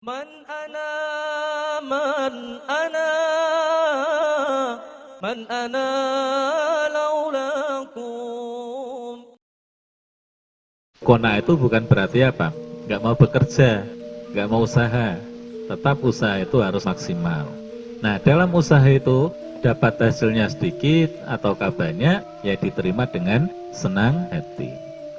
Man ana, man ana, man ana laulakum. Kona itu bukan berarti apa? Nggak mau bekerja, nggak mau usaha. Tetap usaha itu harus maksimal. Nah, dalam usaha itu dapat hasilnya sedikit atau banyak, ya diterima dengan senang hati.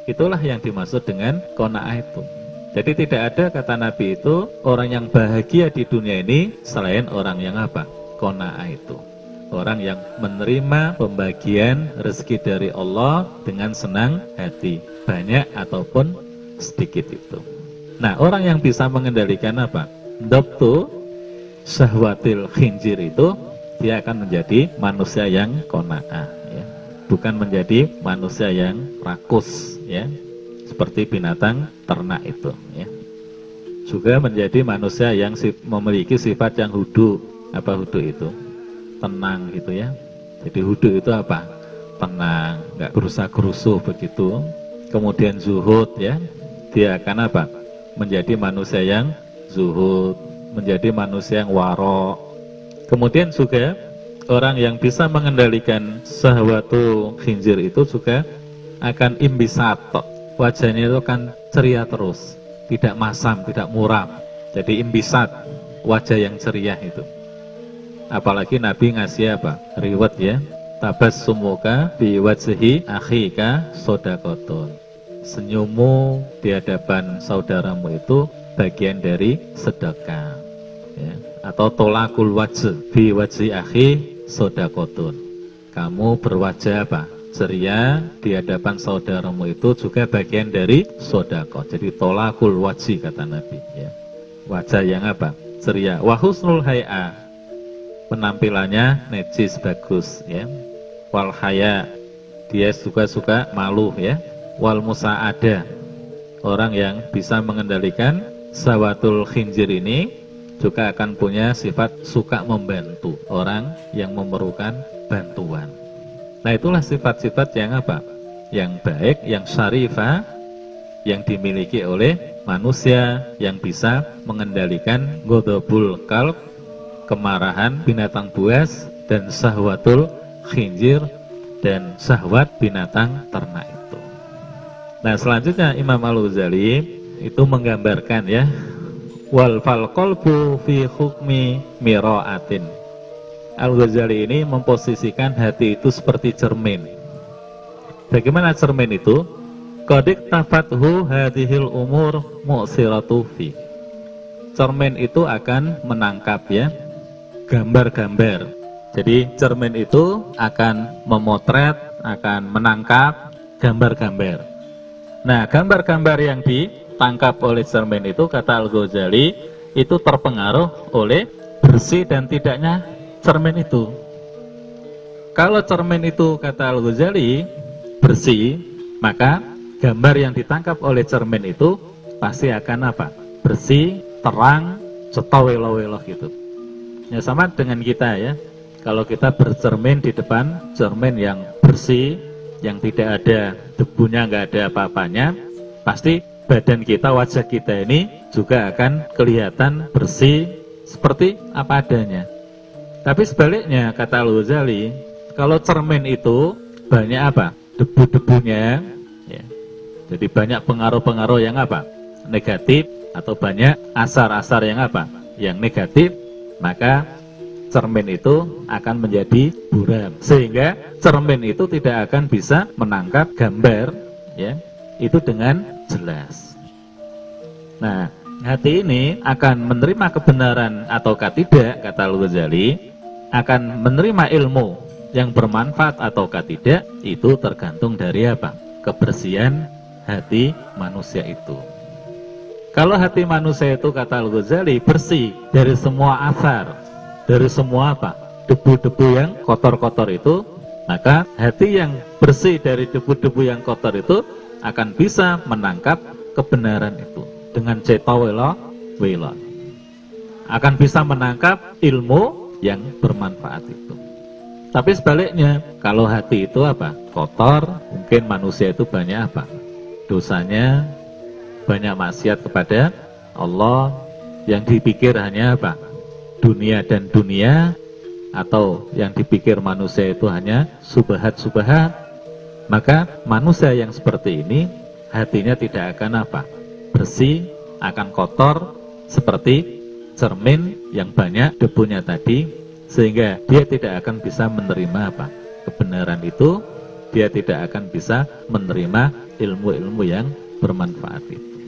Itulah yang dimaksud dengan qanaah itu. Jadi tidak ada kata Nabi itu orang yang bahagia di dunia ini selain orang yang apa? Qanaah itu. Orang yang menerima pembagian rezeki dari Allah dengan senang hati, banyak ataupun sedikit itu. Nah, orang yang bisa mengendalikan apa? Dabtu syahwatil khinjir itu, dia akan menjadi manusia yang qanaah, ya. Bukan menjadi manusia yang rakus, ya, seperti binatang ternak itu, ya. Juga menjadi manusia yang memiliki sifat yang hudu. Apa hudu itu? Tenang gitu, ya. Jadi hudu itu apa? Tenang, nggak gerusa-gerusuh begitu. Kemudian zuhud, ya. Dia akan apa? Menjadi manusia yang zuhud, menjadi manusia yang waro. Kemudian juga orang yang bisa mengendalikan syahwatu khinjir itu juga akan imbisat. Wajahnya itu kan ceria terus, tidak masam, tidak muram. Jadi imbisat, wajah yang ceria itu. Apalagi Nabi ngasih apa? Riwayat, ya. Tabassumuka bi wajhi akhika shadaqatun. Senyummu di hadapan saudaramu itu bagian dari sedekah, ya. Atau tolakul wajh bi wajhi akhi shadaqatun. Kamu berwajah apa? Ceria di hadapan saudaramu itu juga bagian dari sedekah. Jadi tolakul wajhi kata Nabi, ya. Wajah yang apa? Ceria. Wa husnul hay'a, penampilannya necis bagus, ya. Wal haya, dia suka malu, ya. Wal musa'ada, orang yang bisa mengendalikan sawatul khinjir ini juga akan punya sifat suka membantu orang yang memerlukan bantuan. Nah, itulah sifat-sifat yang apa? Yang baik, yang syarifah, yang dimiliki oleh manusia yang bisa mengendalikan ghadabul qalb, kemarahan binatang buas, dan syahwatul khinjir, dan syahwat binatang ternak itu. Nah, selanjutnya Imam Al-Ghazali itu menggambarkan, ya, wal fal qalbu fi hukmi mira'atin. Al-Ghazali ini memposisikan hati itu seperti cermin. Bagaimana cermin itu? Qadik tafathu hadhil umur mu'siratu fi. Cermin itu akan menangkap, ya, gambar-gambar. Jadi cermin itu akan memotret, akan menangkap gambar-gambar. Nah, gambar-gambar yang ditangkap oleh cermin itu, kata Al-Ghazali, itu terpengaruh oleh bersih dan tidaknya cermin itu. Kalau cermin itu, kata Al-Ghazali, bersih, maka gambar yang ditangkap oleh cermin itu pasti akan apa? Bersih, terang, cetawelo-welo gitu. Ya, sama dengan kita, ya. Kalau kita bercermin di depan cermin yang bersih, yang tidak ada debunya, nggak ada apa-apanya, pasti badan kita, wajah kita ini juga akan kelihatan bersih seperti apa adanya. Tapi sebaliknya, kata Al-Ghazali, kalau cermin itu banyak apa? Debu-debunya, ya. Jadi banyak pengaruh-pengaruh yang apa? Negatif, atau banyak asar-asar yang apa? Yang negatif, maka cermin itu akan menjadi buram, sehingga cermin itu tidak akan bisa menangkap gambar, ya, itu dengan jelas. Nah, hati ini akan menerima kebenaran ataukah tidak, kata Al-Ghazali, akan menerima ilmu yang bermanfaat ataukah tidak, itu tergantung dari apa? Kebersihan hati manusia itu. Kalau hati manusia itu, kata Al-Ghazali, bersih dari semua asar, dari semua apa? Debu-debu yang kotor-kotor itu, maka hati yang bersih dari debu-debu yang kotor itu akan bisa menangkap kebenaran itu dengan cetawela, akan bisa menangkap ilmu yang bermanfaat itu. Tapi sebaliknya, kalau hati itu apa? Kotor, mungkin manusia itu banyak apa? Dosanya, banyak maksiat kepada Allah, Yang dipikir hanya apa? Dunia dan dunia, atau yang dipikir manusia itu hanya subhat-subhat, maka manusia yang seperti ini hatinya tidak akan apa? Bersih, akan kotor seperti cermin yang banyak debunya tadi, sehingga dia tidak akan bisa menerima apa? Kebenaran itu, dia tidak akan bisa menerima ilmu-ilmu yang bermanfaat itu.